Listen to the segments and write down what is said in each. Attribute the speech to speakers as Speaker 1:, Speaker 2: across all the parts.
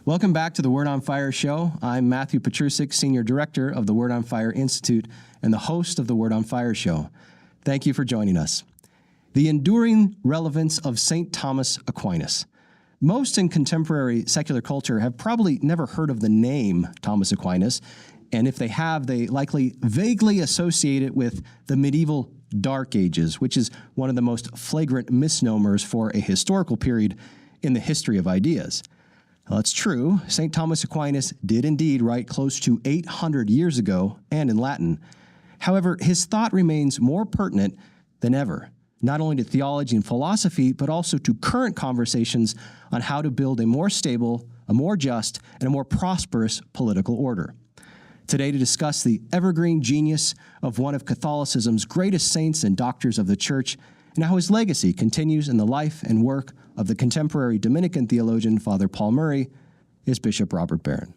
Speaker 1: Welcome back to the Word on Fire show. I'm Matthew Petrusik, Senior Director of the Word on Fire Institute and the host of the Word on Fire show. Thank you for joining us. The enduring relevance of St. Thomas Aquinas. Most in contemporary secular culture have probably never heard of the name Thomas Aquinas, and if they have, they likely vaguely associate it with the medieval Dark Ages, which is one of the most flagrant misnomers for a historical period in the history of ideas. Well, it's true. St. Thomas Aquinas did indeed write close to 800 years ago and in Latin. However, his thought remains more pertinent than ever, not only to theology and philosophy, but also to current conversations on how to build a more stable, a more just, and a more prosperous political order. Today, to discuss the evergreen genius of one of Catholicism's greatest saints and doctors of the Church, and how his legacy continues in the life and work of the contemporary Dominican theologian Father Paul Murray, is Bishop Robert Barron.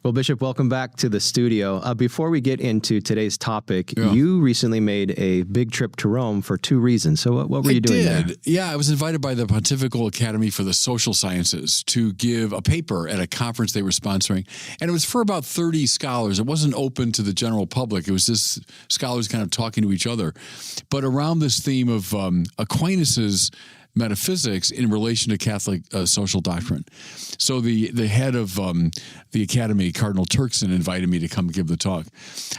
Speaker 1: Well, Bishop, welcome back to the studio. Before we get into today's topic, you recently made a big trip to Rome for two reasons. So what were you doing there?
Speaker 2: Yeah, I was invited by the Pontifical Academy for the Social Sciences to give a paper at a conference they were sponsoring. And it was for about 30 scholars. It wasn't open to the general public. It was just scholars kind of talking to each other. But around this theme of Aquinas's metaphysics in relation to Catholic social doctrine. So the head of the Academy, Cardinal Turkson, invited me to come give the talk.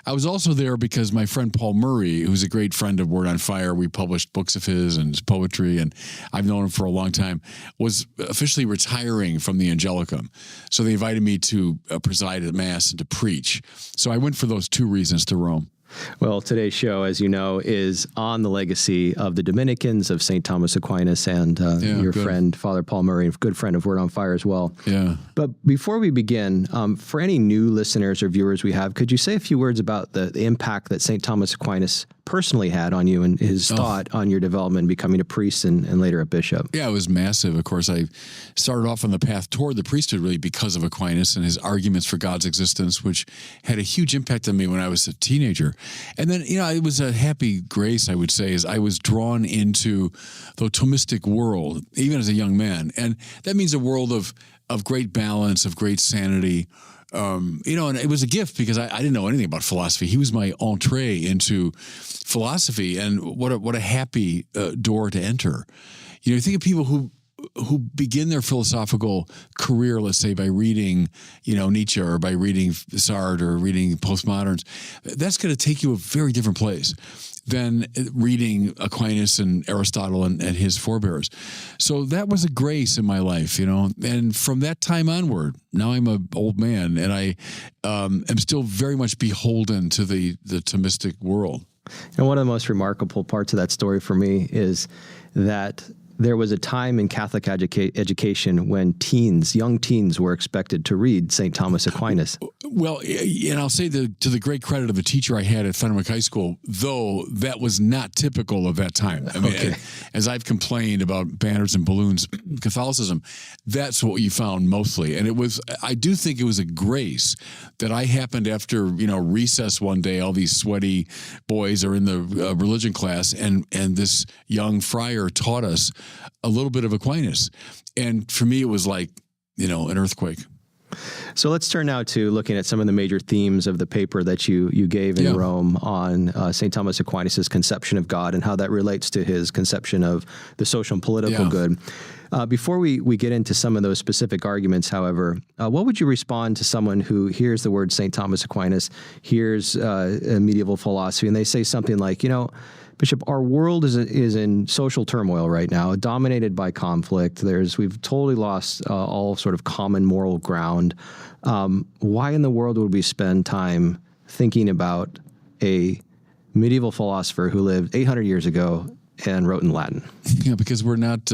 Speaker 2: I was also there because my friend Paul Murray, who's a great friend of Word on Fire, we published books of his and his poetry, and I've known him for a long time, was officially retiring from the Angelicum. So they invited me to preside at Mass and to preach. So I went for those two reasons to Rome.
Speaker 1: Well, today's show, as you know, is on the legacy of the Dominicans, of St. Thomas Aquinas, and your friend, Father Paul Murray, a good friend of Word on Fire as well.
Speaker 2: Yeah.
Speaker 1: But before we begin, for any new listeners or viewers we have, could you say a few words about the impact that St. Thomas Aquinas personally had on you and his thought on your development, becoming a priest and later a bishop?
Speaker 2: Yeah, it was massive. Of course, I started off on the path toward the priesthood really because of Aquinas and his arguments for God's existence, which had a huge impact on me when I was a teenager. And then, it was a happy grace, I would say, as I was drawn into the Thomistic world, even as a young man. And that means a world of great balance, of great sanity. And it was a gift because I didn't know anything about philosophy. He was my entree into philosophy, and what a happy door to enter. You think of people who begin their philosophical career, let's say, by reading, Nietzsche or by reading Sartre or reading postmoderns. That's going to take you a very different place than reading Aquinas and Aristotle and his forebears. So that was a grace in my life, and from that time onward, now I'm an old man, and I am still very much beholden to the Thomistic world.
Speaker 1: And one of the most remarkable parts of that story for me is that there was a time in Catholic education when young teens were expected to read St. Thomas Aquinas.
Speaker 2: Well, and I'll say to the great credit of the teacher I had at Fenwick High School, though that was not typical of that time. I mean, as I've complained about banners and balloons, Catholicism, that's what you found mostly. And I do think it was a grace that I happened after, recess one day, all these sweaty boys are in the religion class, and this young friar taught us a little bit of Aquinas. And for me, it was like, an earthquake.
Speaker 1: So let's turn now to looking at some of the major themes of the paper that you gave in Rome on St. Thomas Aquinas' conception of God and how that relates to his conception of the social and political good. Before we get into some of those specific arguments, however, what would you respond to someone who hears the word St. Thomas Aquinas, hears medieval philosophy, and they say something like, Bishop, our world is in social turmoil right now, dominated by conflict. We've totally lost all sort of common moral ground. Why in the world would we spend time thinking about a medieval philosopher who lived 800 years ago and wrote in Latin?
Speaker 2: Yeah, because we're not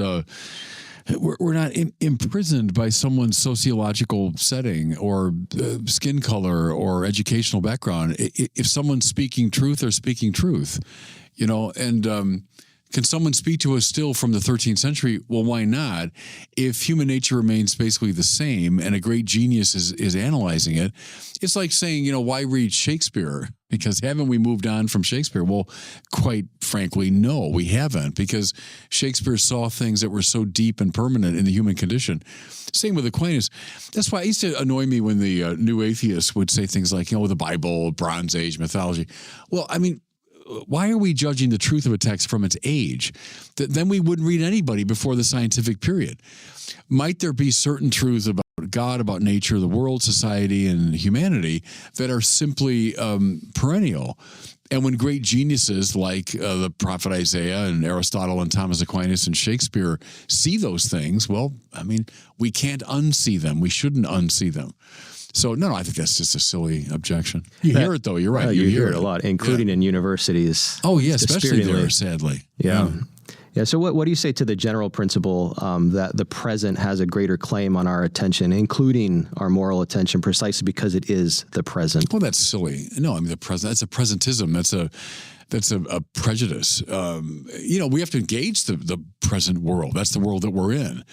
Speaker 2: imprisoned by someone's sociological setting or skin color or educational background. If someone's speaking truth, they're speaking truth. And can someone speak to us still from the 13th century? Well, why not? If human nature remains basically the same and a great genius is analyzing it, it's like saying, why read Shakespeare? Because haven't we moved on from Shakespeare? Well, quite frankly, no, we haven't, because Shakespeare saw things that were so deep and permanent in the human condition. Same with Aquinas. That's why it used to annoy me when the new atheists would say things like, the Bible, Bronze Age mythology. Well, I mean, why are we judging the truth of a text from its age? Then we wouldn't read anybody before the scientific period. Might there be certain truths about God, about nature, the world, society, and humanity that are simply perennial? And when great geniuses like the prophet Isaiah and Aristotle and Thomas Aquinas and Shakespeare see those things, well, I mean, we can't unsee them. We shouldn't unsee them. So, no, I think that's just a silly objection. You hear it, though. You're right.
Speaker 1: You hear it a lot, including in universities.
Speaker 2: Oh, yeah, especially there, sadly.
Speaker 1: Yeah. Yeah. So what do you say to the general principle that the present has a greater claim on our attention, including our moral attention, precisely because it is the present?
Speaker 2: Well, that's silly. No, I mean, the present, that's a presentism. That's a prejudice. We have to engage the present world. That's the world that we're in.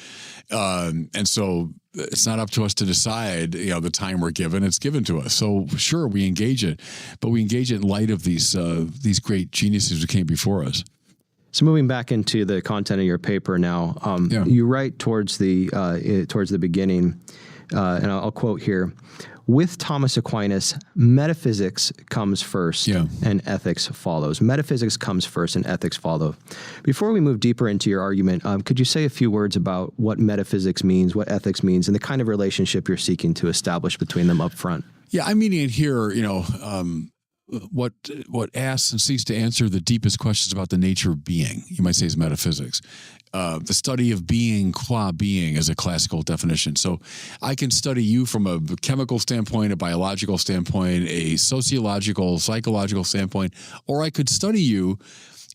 Speaker 2: And so it's not up to us to decide, the time we're given. It's given to us. So sure, we engage it, but we engage it in light of these great geniuses who came before us.
Speaker 1: So moving back into the content of your paper now, you write towards the beginning, and I'll quote here: "With Thomas Aquinas, metaphysics comes first and ethics follows." Metaphysics comes first and ethics follow. Before we move deeper into your argument, could you say a few words about what metaphysics means, what ethics means, and the kind of relationship you're seeking to establish between them up front?
Speaker 2: Yeah, I'm meaning it here, what asks and seeks to answer the deepest questions about the nature of being, you might say, is metaphysics. The study of being qua being is a classical definition. So I can study you from a chemical standpoint, a biological standpoint, a sociological, psychological standpoint, or I could study you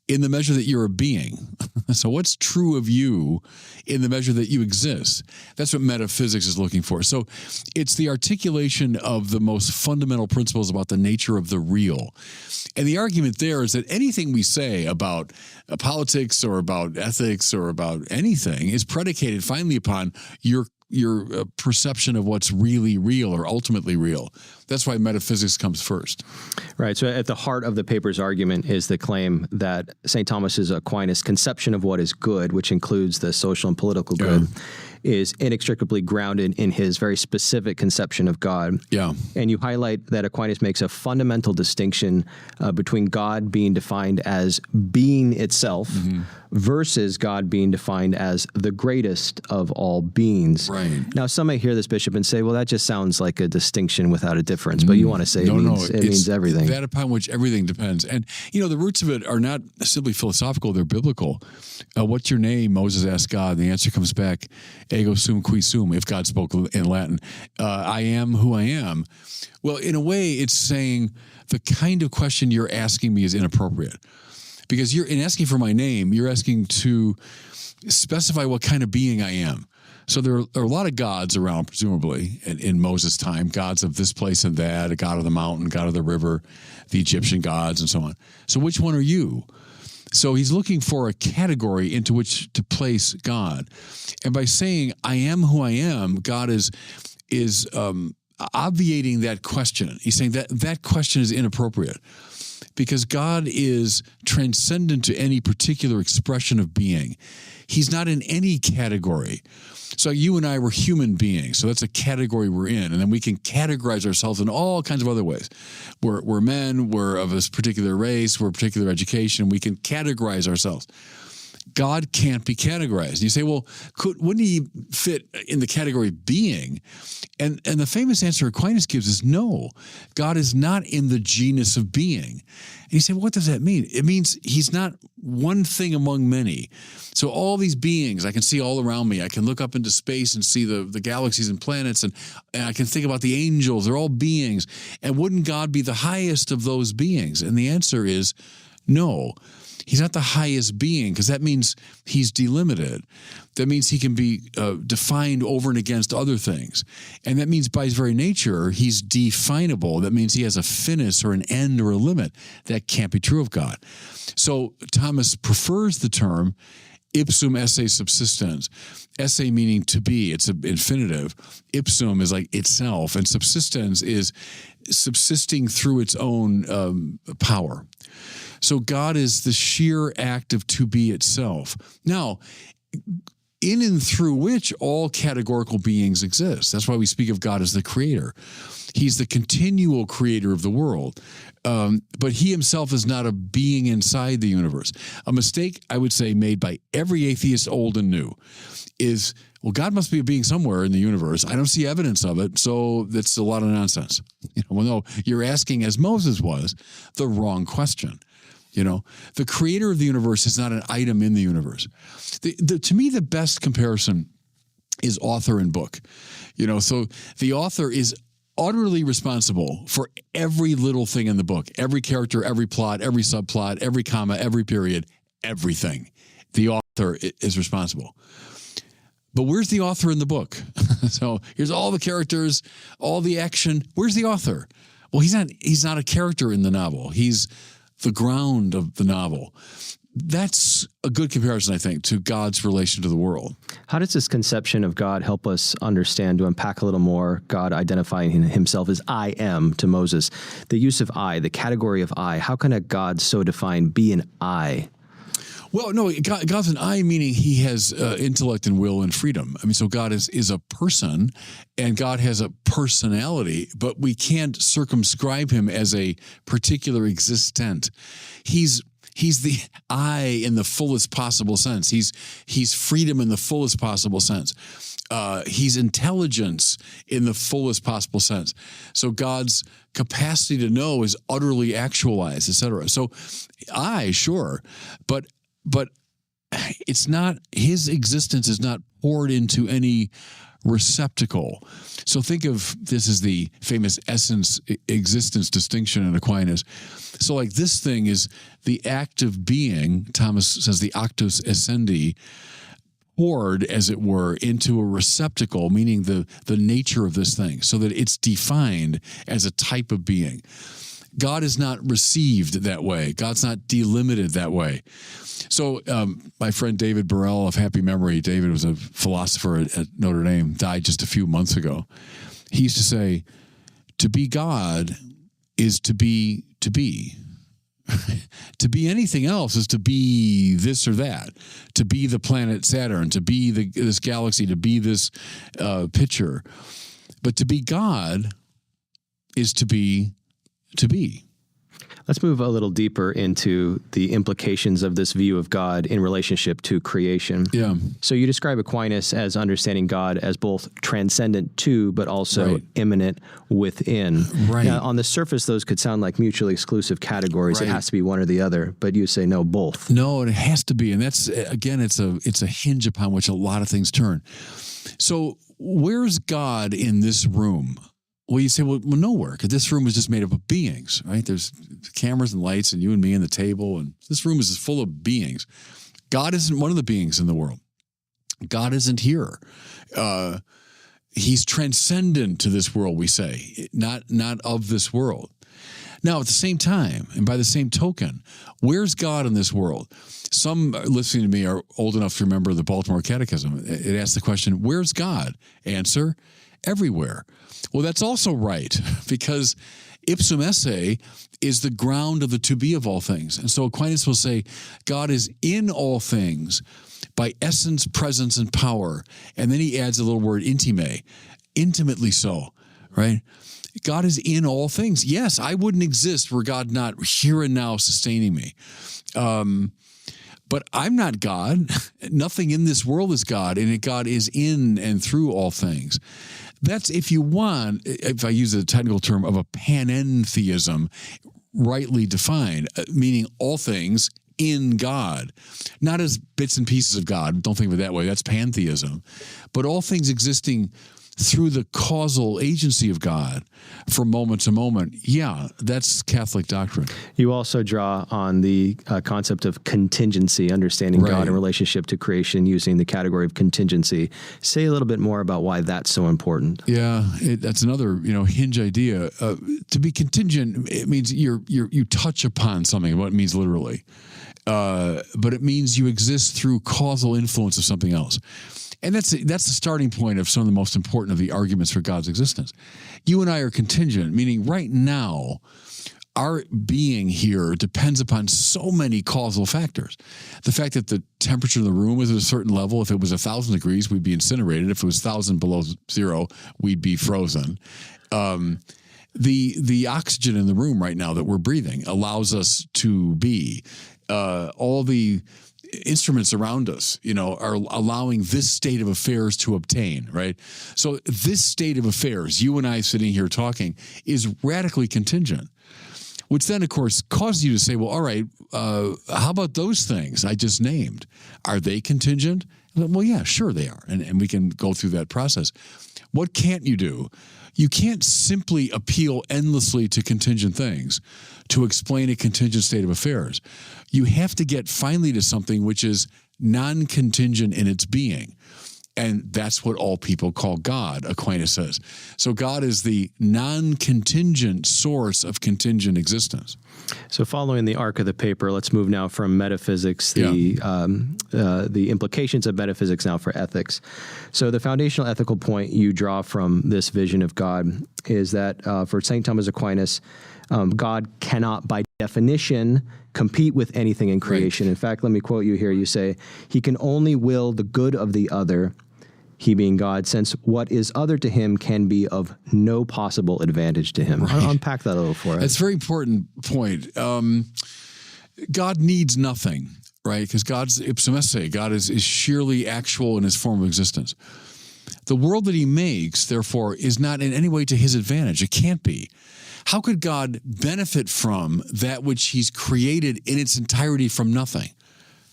Speaker 2: in the measure that you're a being. So what's true of you in the measure that you exist? That's what metaphysics is looking for. So it's the articulation of the most fundamental principles about the nature of the real. And the argument there is that anything we say about politics or about ethics or about anything is predicated finally upon your perception of what's really real or ultimately real. That's why metaphysics comes first.
Speaker 1: Right. So at the heart of the paper's argument is the claim that St. Thomas Aquinas' conception of what is good, which includes the social and political good, is inextricably grounded in his very specific conception of God.
Speaker 2: Yeah.
Speaker 1: And you highlight that Aquinas makes a fundamental distinction between God being defined as being itself versus God being defined as the greatest of all beings.
Speaker 2: Right.
Speaker 1: Now, some may hear this, Bishop, and say, well, that just sounds like a distinction without a difference. But you want to say it means everything.
Speaker 2: That upon which everything depends. And, the roots of it are not simply philosophical, they're biblical. What's your name? Moses asked God, and the answer comes back, ego sum qui sum, if God spoke in Latin. I am who I am. Well, in a way, it's saying the kind of question you're asking me is inappropriate. Because in asking for my name, you're asking to specify what kind of being I am. So there are a lot of gods around, presumably, in Moses' time, gods of this place and that, a god of the mountain, god of the river, the Egyptian gods, and so on. So which one are you? So he's looking for a category into which to place God. And by saying, I am who I am, God is obviating that question. He's saying that question is inappropriate because God is transcendent to any particular expression of being. He's not in any category. So you and I were human beings. So that's a category we're in. And then we can categorize ourselves in all kinds of other ways. We're men, we're of this particular race, we're a particular education. We can categorize ourselves. God can't be categorized. And you say, well, wouldn't he fit in the category being? And the famous answer Aquinas gives is no. God is not in the genus of being. And you say, well, what does that mean? It means he's not one thing among many. So all these beings I can see all around me. I can look up into space and see the galaxies and planets, and I can think about the angels. They're all beings. And wouldn't God be the highest of those beings? And the answer is no. He's not the highest being because that means he's delimited. That means he can be defined over and against other things. And that means by his very nature, he's definable. That means he has a finis or an end or a limit. That can't be true of God. So Thomas prefers the term ipsum esse subsistens. Esse meaning to be, it's an infinitive. Ipsum is like itself, and subsistens is subsisting through its own power. So God is the sheer act of to be itself. Now, in and through which all categorical beings exist. That's why we speak of God as the creator. He's the continual creator of the world. But he himself is not a being inside the universe. A mistake, I would say, made by every atheist, old and new, is, well, God must be a being somewhere in the universe. I don't see evidence of it, so that's a lot of nonsense. Well, no, you're asking, as Moses was, the wrong question. The creator of the universe is not an item in the universe. To me, the best comparison is author and book. So the author is utterly responsible for every little thing in the book, every character, every plot, every subplot, every comma, every period, everything. The author is responsible. But where's the author in the book? So here's all the characters, all the action. Where's the author? Well, he's not a character in the novel. He's the ground of the novel. That's a good comparison, I think, to God's relation to the world.
Speaker 1: How does this conception of God help us understand, to unpack a little more, God identifying himself as I am to Moses? The use of I, the category of I, how can a God so defined be an I?
Speaker 2: Well, no, God's an I, meaning he has intellect and will and freedom. I mean, so God is a person, and God has a personality, but we can't circumscribe him as a particular existent. He's the I in the fullest possible sense. He's freedom in the fullest possible sense. He's intelligence in the fullest possible sense. So God's capacity to know is utterly actualized, etc. So sure, but it's not, his existence is not poured into any receptacle. So think of this as the famous essence existence distinction in Aquinas. So like this thing is the act of being, Thomas says the actus essendi, poured, as it were, into a receptacle, meaning the nature of this thing, so that it's defined as a type of being. God is not received that way. God's not delimited that way. So my friend David Burrell of happy memory, David was a philosopher at Notre Dame, died just a few months ago. He used to say, to be God is to be. To be anything else is to be this or that. To be the planet Saturn, to be this galaxy, to be this picture. But to be God is to be. Let's
Speaker 1: move a little deeper into the implications of this view of God in relationship to creation.
Speaker 2: Yeah.
Speaker 1: So you describe Aquinas as understanding God as both transcendent to, but also immanent within.
Speaker 2: Right.
Speaker 1: Now, on the surface, those could sound like mutually exclusive categories. Right. It has to be one or the other, but you say no, both.
Speaker 2: No, it has to be. And that's, again, it's a hinge upon which a lot of things turn. So where's God in this room? Well, you say, well, nowhere, because this room is just made up of beings, right? There's cameras and lights and you and me and the table, and this room is just full of beings. God isn't one of the beings in the world. God isn't here. He's transcendent to this world, we say, not of this world. Now, at the same time, and by the same token, where's God in this world? Some listening to me are old enough to remember the Baltimore Catechism. It asks the question, where's God? Answer, everywhere. Well, that's also right, because ipsum esse is the ground of the to be of all things. And so Aquinas will say, God is in all things by essence, presence, and power. And then he adds a little word, intime, intimately so, right? God is in all things. Yes, I wouldn't exist were God not here and now sustaining me. But I'm not God. Nothing in this world is God, and God is in and through all things. That's, if you want, if I use the technical term of a panentheism, rightly defined, meaning all things in God, not as bits and pieces of God. Don't think of it that way. That's pantheism. But all things existing through the causal agency of God from moment to moment. Yeah, that's Catholic doctrine.
Speaker 1: You also draw on the concept of contingency, understanding God in relationship to creation using the category of contingency. Say a little bit more about why that's so important.
Speaker 2: Yeah, that's another hinge idea. To be contingent, it means you touch upon something, what it means literally. but it means you exist through causal influence of something else. And that's the starting point of some of the most important of the arguments for God's existence. You and I are contingent, meaning right now, our being here depends upon so many causal factors. The fact that the temperature of the room is at a certain level, if it was 1,000 degrees, we'd be incinerated. If it was 1,000 below zero, we'd be frozen. The oxygen in the room right now that we're breathing allows us to be. All the instruments around us, are allowing this state of affairs to obtain, right? So this state of affairs, you and I sitting here talking, is radically contingent, which then, of course, causes you to say, well, all right, how about those things I just named? Are they contingent? Well, yeah, sure they are. And we can go through that process. What can't you do? You can't simply appeal endlessly to contingent things to explain a contingent state of affairs. You have to get finally to something which is non-contingent in its being. And that's what all people call God, Aquinas says. So God is the non-contingent source of contingent existence.
Speaker 1: So following the arc of the paper, let's move now from metaphysics, the implications of metaphysics now for ethics. So the foundational ethical point you draw from this vision of God is that for St. Thomas Aquinas, God cannot by definition compete with anything in creation. Right. In fact, let me quote you here. You say, he can only will the good of the other, he being God, since what is other to him can be of no possible advantage to him. Right. Unpack that a little for us.
Speaker 2: That's a very important point. God needs nothing, right? Because God's ipsum esse. God is sheerly actual in his form of existence. The world that he makes, therefore, is not in any way to his advantage. It can't be. How could God benefit from that which he's created in its entirety from nothing?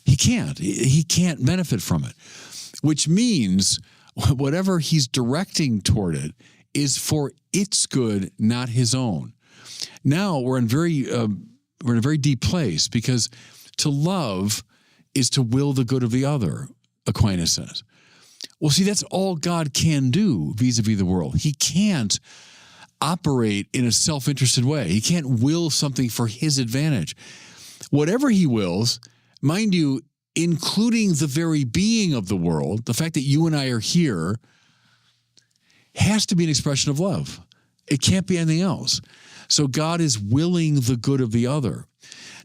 Speaker 2: He can't. He can't benefit from it, which means whatever he's directing toward it is for its good, not his own. Now we're in a very deep place, because to love is to will the good of the other, Aquinas says. Well, see, that's all God can do vis-a-vis the world. He can't operate in a self-interested way. He can't will something for his advantage. Whatever he wills, mind you, including the very being of the world, the fact that you and I are here, has to be an expression of love. It can't be anything else. So God is willing the good of the other.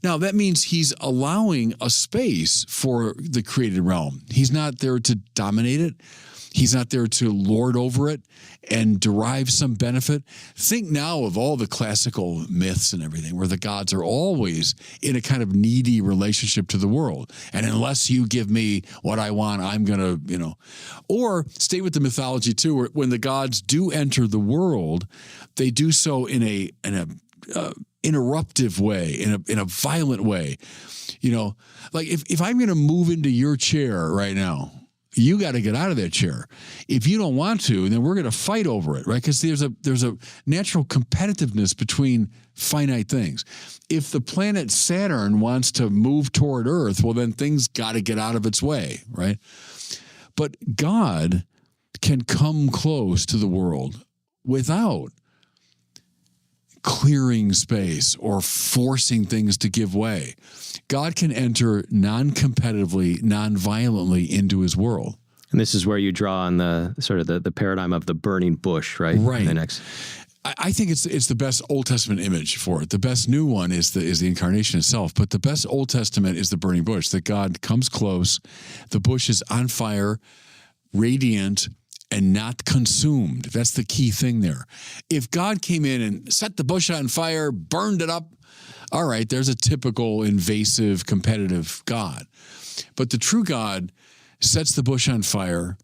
Speaker 2: Now, that means he's allowing a space for the created realm. He's not there to dominate it. He's not there to lord over it and derive some benefit. Think now of all the classical myths and everything where the gods are always in a kind of needy relationship to the world. And unless you give me what I want, I'm going to, Or stay with the mythology too, where when the gods do enter the world, they do so in a interruptive way, in a violent way. Like if I'm going to move into your chair right now, you got to get out of that chair. If you don't want to, then we're going to fight over it, right? Because there's a natural competitiveness between finite things. If the planet Saturn wants to move toward Earth, well, then things got to get out of its way, right? But God can come close to the world without clearing space or forcing things to give way. God can enter non-competitively, non-violently into his world.
Speaker 1: And this is where you draw on the sort of the paradigm of the burning bush, right?
Speaker 2: Right.
Speaker 1: The next.
Speaker 2: I think it's the best Old Testament image for it. The best new one is the incarnation itself, but the best Old Testament is the burning bush, that God comes close, the bush is on fire, radiant, and not consumed. That's the key thing there. If God came in and set the bush on fire, burned it up, all right, there's a typical invasive, competitive God. But the true God sets the bush on fire,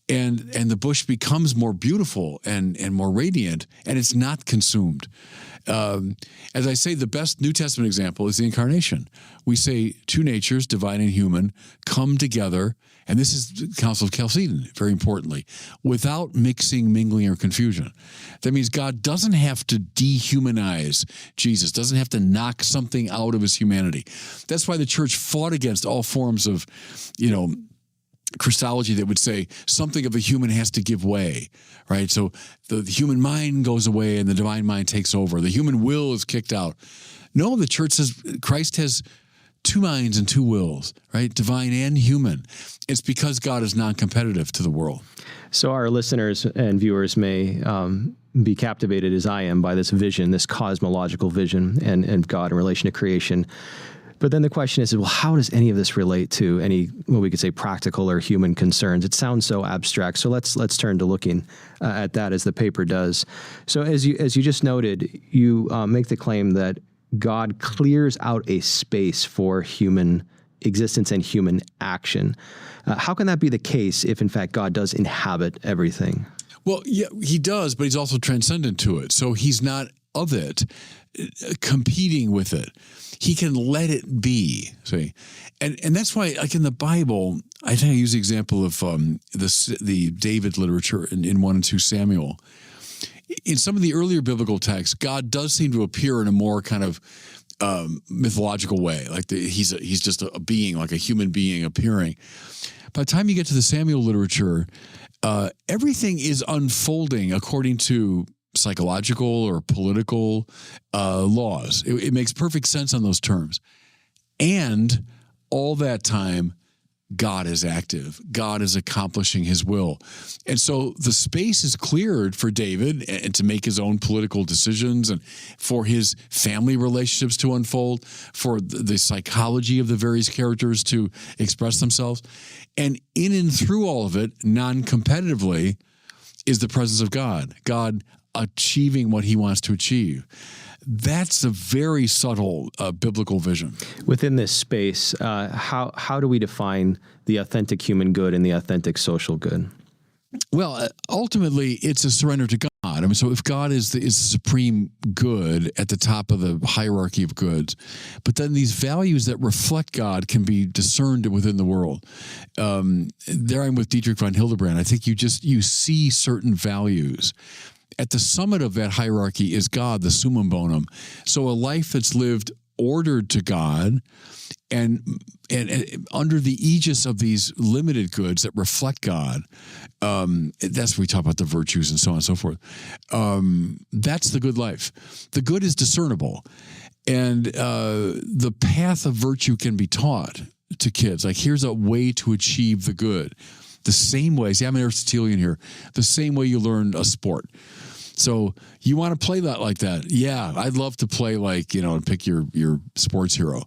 Speaker 2: and the bush becomes more beautiful and more radiant, and it's not consumed. As I say, the best New Testament example is the incarnation. We say two natures, divine and human, come together, and this is the Council of Chalcedon, very importantly, without mixing, mingling, or confusion. That means God doesn't have to dehumanize Jesus, doesn't have to knock something out of his humanity. That's why the church fought against all forms of, Christology that would say something of the human has to give way, right? So the human mind goes away and the divine mind takes over. The human will is kicked out. No, the church says Christ has two minds and two wills, right? Divine and human. It's because God is non-competitive to the world.
Speaker 1: So our listeners and viewers may be captivated, as I am, by this vision, this cosmological vision and God in relation to creation. But then the question is, well, how does any of this relate to any, what we could say, practical or human concerns? It sounds so abstract. So let's turn to looking at that as the paper does. So as you just noted, you make the claim that God clears out a space for human existence and human action. How can that be the case if, in fact, God does inhabit everything?
Speaker 2: Well, yeah, he does, but he's also transcendent to it. So he's not of it, competing with it. He can let it be. See, and that's why, like in the Bible, I think I use the example of the David literature in 1 and 2 Samuel. In some of the earlier biblical texts, God does seem to appear in a more kind of mythological way, like he's just a being, like a human being appearing. By the time you get to the Samuel literature, everything is unfolding according to psychological or political laws. It makes perfect sense on those terms. And all that time, God is active. God is accomplishing his will. And so the space is cleared for David and to make his own political decisions and for his family relationships to unfold, for the psychology of the various characters to express themselves. And in and through all of it, non-competitively, is the presence of God. God achieving what he wants to achieve. That's a very subtle biblical vision.
Speaker 1: Within this space, how do we define the authentic human good and the authentic social good?
Speaker 2: Well, ultimately, it's a surrender to God. I mean, so if God is the supreme good at the top of the hierarchy of goods, but then these values that reflect God can be discerned within the world. There I'm with Dietrich von Hildebrand. I think you see certain values. At the summit of that hierarchy is God, the summum bonum. So a life that's lived ordered to God and under the aegis of these limited goods that reflect God, that's where we talk about the virtues and so on and so forth. That's the good life. The good is discernible. And the path of virtue can be taught to kids. Like, here's a way to achieve the good. The same way, see, I'm an Aristotelian here, the same way you learn a sport. So you want to play that like that? Yeah, I'd love to play like, and pick your sports hero.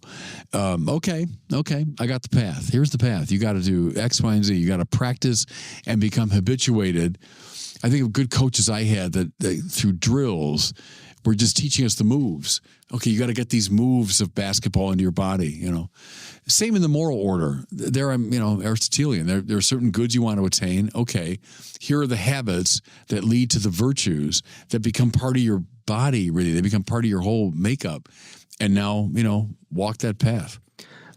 Speaker 2: Okay, I got the path. Here's the path. You got to do X, Y, and Z. You got to practice and become habituated. I think of good coaches I had that through drills were just teaching us the moves. Okay, you got to get these moves of basketball into your body, Same in the moral order. There I'm, Aristotelian. There are certain goods you want to attain. Okay, here are the habits that lead to the virtues that become part of your body, really. They become part of your whole makeup. And now, walk that path.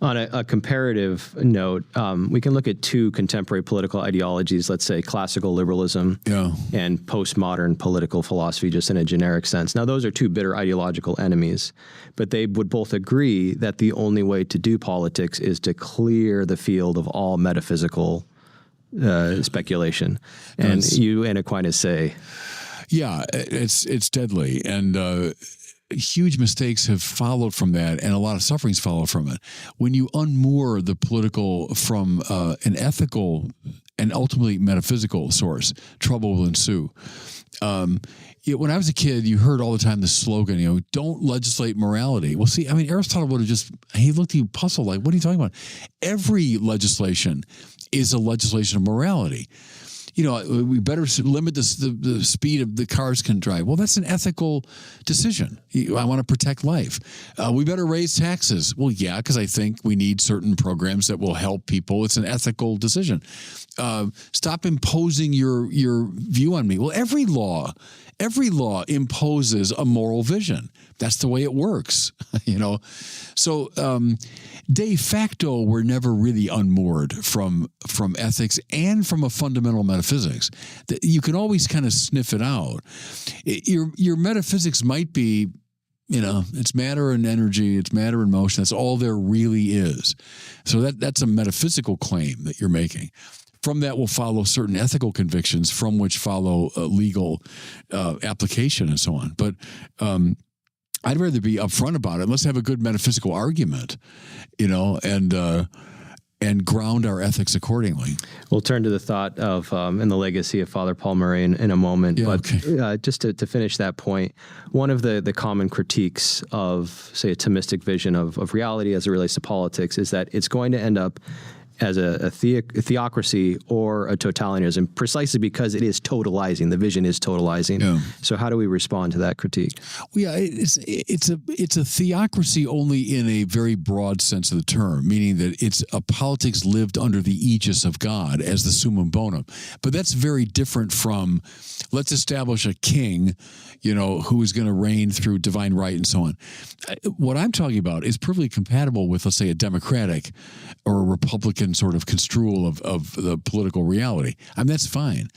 Speaker 1: On a comparative note, we can look at two contemporary political ideologies, let's say classical liberalism and postmodern political philosophy, just in a generic sense. Now, those are two bitter ideological enemies, but they would both agree that the only way to do politics is to clear the field of all metaphysical speculation. And you and Aquinas say...
Speaker 2: Yeah, it's deadly. And... huge mistakes have followed from that, and a lot of sufferings follow from it. When you unmoor the political from an ethical and ultimately metaphysical source, trouble will ensue. When I was a kid, you heard all the time the slogan, don't legislate morality. Well, see, I mean, Aristotle would have he looked at you puzzled, like, what are you talking about? Every legislation is a legislation of morality. We better limit the speed of the cars can drive. Well, that's an ethical decision. I want to protect life. We better raise taxes. Well, yeah, because I think we need certain programs that will help people. It's an ethical decision. Stop imposing your view on me. Well, every law imposes a moral vision. That's the way it works, So de facto, we're never really unmoored from ethics and from a fundamental metaphysics. You can always kind of sniff it out. Your metaphysics might be, it's matter and energy, it's matter and motion. That's all there really is. So that's a metaphysical claim that you're making. From that will follow certain ethical convictions, from which follow legal application and so on. But I'd rather be upfront about it. Let's have a good metaphysical argument, and ground our ethics accordingly.
Speaker 1: We'll turn to the thought of and the legacy of Father Paul Murray in a moment.
Speaker 2: Yeah,
Speaker 1: but
Speaker 2: okay.
Speaker 1: Just to finish that point, one of the common critiques of, say, a Thomistic vision of reality as it relates to politics is that it's going to end up as a theocracy or a totalitarianism, precisely because it is totalizing. The vision is totalizing.
Speaker 2: Yeah.
Speaker 1: So how do we respond to that critique?
Speaker 2: Well, yeah, it's a theocracy only in a very broad sense of the term, meaning that it's a politics lived under the aegis of God as the summum bonum. But that's very different from, let's establish a king, who is going to reign through divine right and so on. What I'm talking about is perfectly compatible with, let's say, a democratic or a Republican sort of construal of the political reality. I mean, that's fine.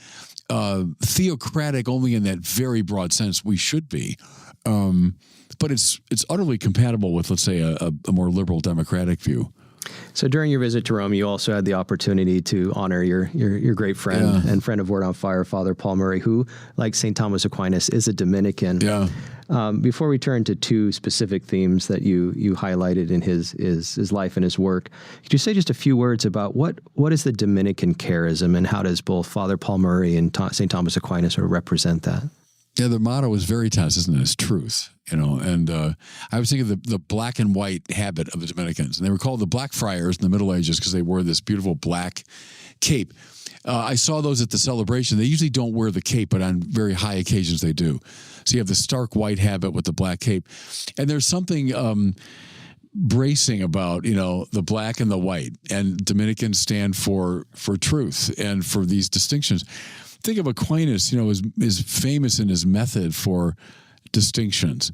Speaker 2: Theocratic only in that very broad sense we should be. But it's utterly compatible with, let's say, a more liberal democratic view.
Speaker 1: So during your visit to Rome, you also had the opportunity to honor your great friend and friend of Word on Fire, Father Paul Murray, who, like St. Thomas Aquinas, is a Dominican.
Speaker 2: Yeah.
Speaker 1: Before we turn to two specific themes that you highlighted in his life and his work, could you say just a few words about what is the Dominican charism, and how does both Father Paul Murray and St. Thomas Aquinas sort of represent that?
Speaker 2: Yeah, the motto is Veritas, isn't it? It's truth, and I was thinking of the black and white habit of the Dominicans, and they were called the Black Friars in the Middle Ages because they wore this beautiful black cape. I saw those at the celebration. They usually don't wear the cape, but on very high occasions they do. So you have the stark white habit with the black cape, and there's something bracing about the black and the white, and Dominicans stand for truth and for these distinctions. Think of Aquinas, is famous in his method for distinctions.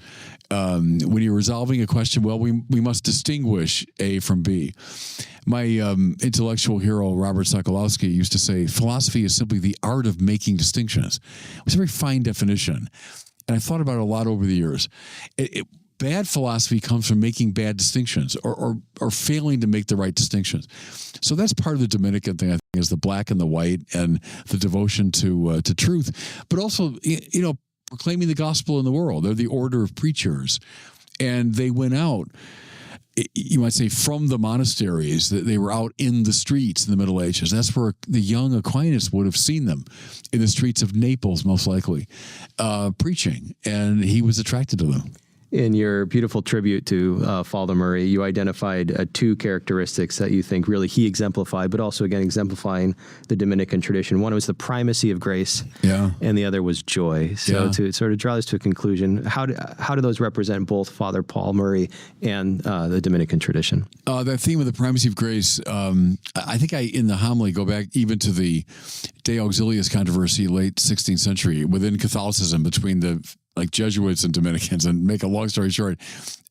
Speaker 2: When you're resolving a question, well, we must distinguish A from B. My intellectual hero, Robert Sokolowski, used to say, philosophy is simply the art of making distinctions. It's a very fine definition, and I thought about it a lot over the years. Bad philosophy comes from making bad distinctions or failing to make the right distinctions. So that's part of the Dominican thing, I think, is the black and the white and the devotion to truth, but also, proclaiming the gospel in the world. They're the order of preachers, and they went out, you might say, from the monasteries. That they were out in the streets in the Middle Ages. That's where the young Aquinas would have seen them, in the streets of Naples, most likely, preaching, and he was attracted to them.
Speaker 1: In your beautiful tribute to Father Murray, you identified two characteristics that you think really he exemplified, but also, again, exemplifying the Dominican tradition. One was the primacy of grace, and the other was joy. So to sort of draw this to a conclusion, how do those represent both Father Paul Murray and the Dominican tradition?
Speaker 2: That theme of the primacy of grace, I think in the homily, go back even to the De Auxiliis controversy, late 16th century, within Catholicism, between the Jesuits and Dominicans. And make a long story short,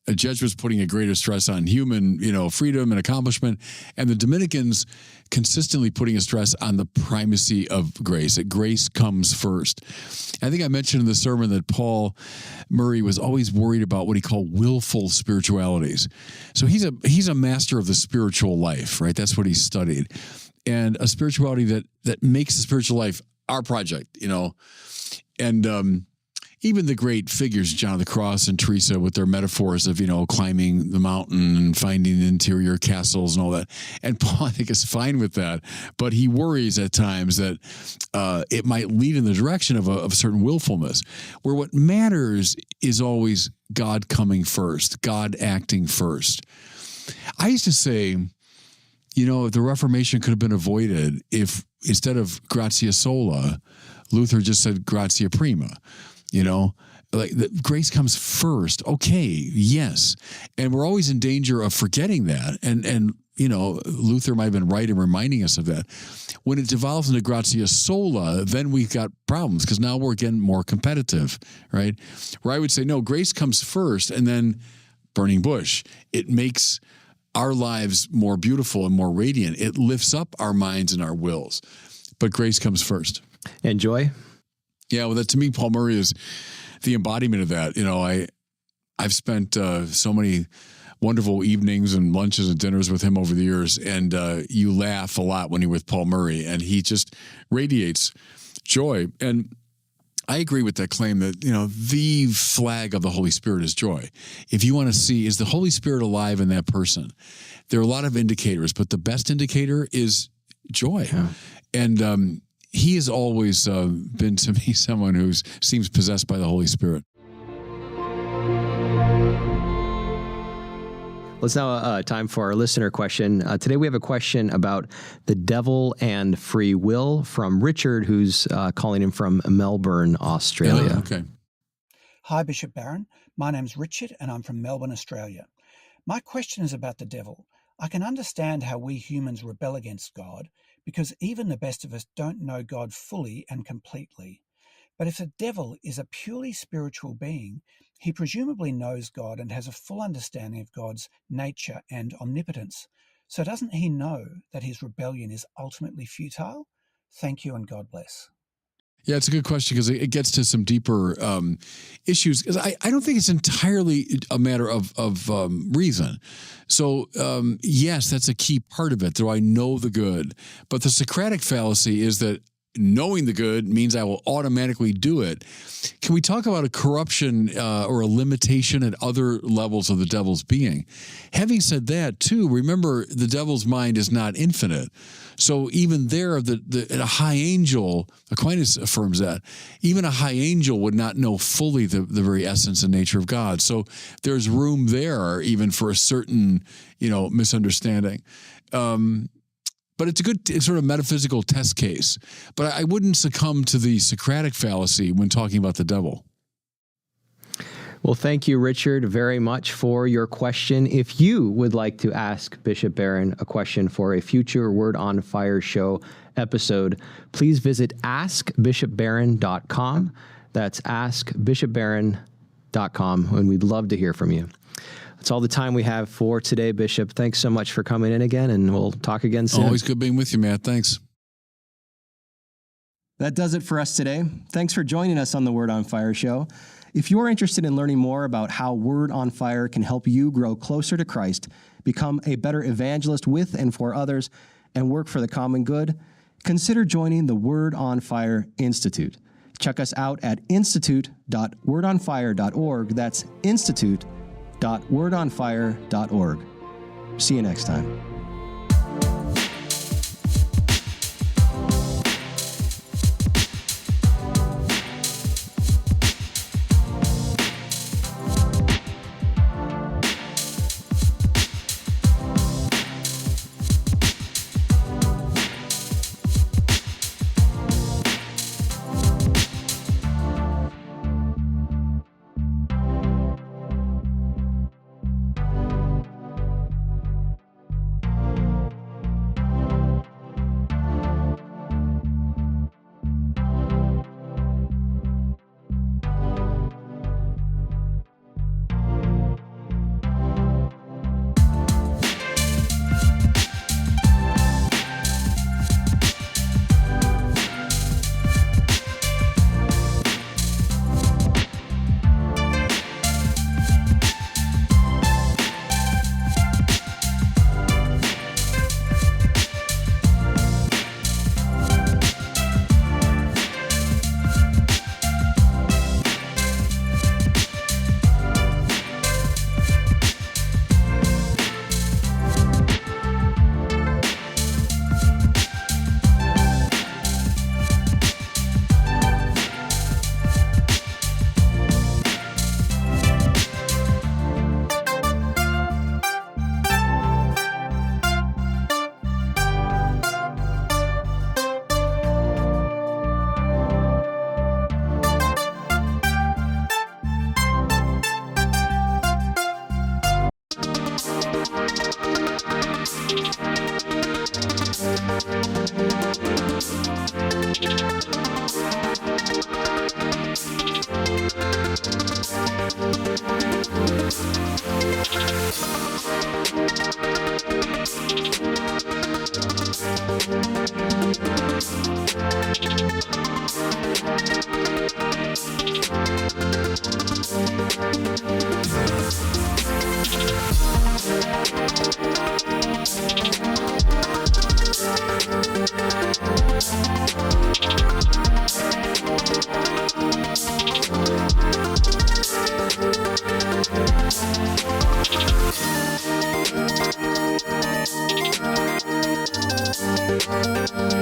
Speaker 2: the Jesuits putting a greater stress on human, freedom and accomplishment, and the Dominicans consistently putting a stress on the primacy of grace, that grace comes first. I think I mentioned in the sermon that Paul Murray was always worried about what he called willful spiritualities. So he's a master of the spiritual life, right? That's what he studied. And a spirituality that makes the spiritual life our project, and even the great figures, John of the Cross and Teresa, with their metaphors of, climbing the mountain and finding interior castles and all that. And Paul, I think, is fine with that. But he worries at times that it might lead in the direction of a certain willfulness, where what matters is always God coming first, God acting first. I used to say, the Reformation could have been avoided if, instead of gratia sola, Luther just said gratia prima. Grace comes first. Okay, yes. And we're always in danger of forgetting that. And Luther might have been right in reminding us of that. When it devolves into gratia sola, then we've got problems, because now we're getting more competitive, right? Where I would say, no, grace comes first, and then burning bush. It makes our lives more beautiful and more radiant. It lifts up our minds and our wills. But grace comes first.
Speaker 1: And joy?
Speaker 2: Yeah, well, to me, Paul Murray is the embodiment of that. I've spent so many wonderful evenings and lunches and dinners with him over the years, and you laugh a lot when you're with Paul Murray, and he just radiates joy. And I agree with that claim that, the flag of the Holy Spirit is joy. If you want to see, is the Holy Spirit alive in that person? There are a lot of indicators, but the best indicator is joy. Yeah. And he has always been to me someone who seems possessed by the Holy Spirit.
Speaker 1: Well, it's now time for our listener question. Today we have a question about the devil and free will from Richard, who's calling in from Melbourne, Australia.
Speaker 2: Oh, okay.
Speaker 3: Hi, Bishop Barron. My name's Richard, and I'm from Melbourne, Australia. My question is about the devil. I can understand how we humans rebel against God, because even the best of us don't know God fully and completely. But if the devil is a purely spiritual being, he presumably knows God and has a full understanding of God's nature and omnipotence. So doesn't he know that his rebellion is ultimately futile? Thank you and God bless.
Speaker 2: Yeah, it's a good question because it gets to some deeper issues. Because I don't think it's entirely a matter of reason. So, yes, that's a key part of it. Do I know the good? But the Socratic fallacy is that knowing the good means I will automatically do it. Can we talk about a corruption or a limitation at other levels of the devil's being? Having said that, too, remember the devil's mind is not infinite. So even there, a high angel, Aquinas affirms that, even a high angel would not know fully the very essence and nature of God. So there's room there even for a certain, misunderstanding. But it's a good sort of metaphysical test case. But I wouldn't succumb to the Socratic fallacy when talking about the devil.
Speaker 1: Well, thank you, Richard, very much for your question. If you would like to ask Bishop Barron a question for a future Word on Fire show episode, please visit askbishopbarron.com. That's askbishopbarron.com, and we'd love to hear from you. That's all the time we have for today, Bishop. Thanks so much for coming in again, and we'll talk again soon.
Speaker 2: Always good being with you, Matt. Thanks.
Speaker 1: That does it for us today. Thanks for joining us on the Word on Fire show. If you're interested in learning more about how Word on Fire can help you grow closer to Christ, become a better evangelist with and for others, and work for the common good, consider joining the Word on Fire Institute. Check us out at institute.wordonfire.org. That's institute.wordonfire.org. See you next time.
Speaker 2: Amen.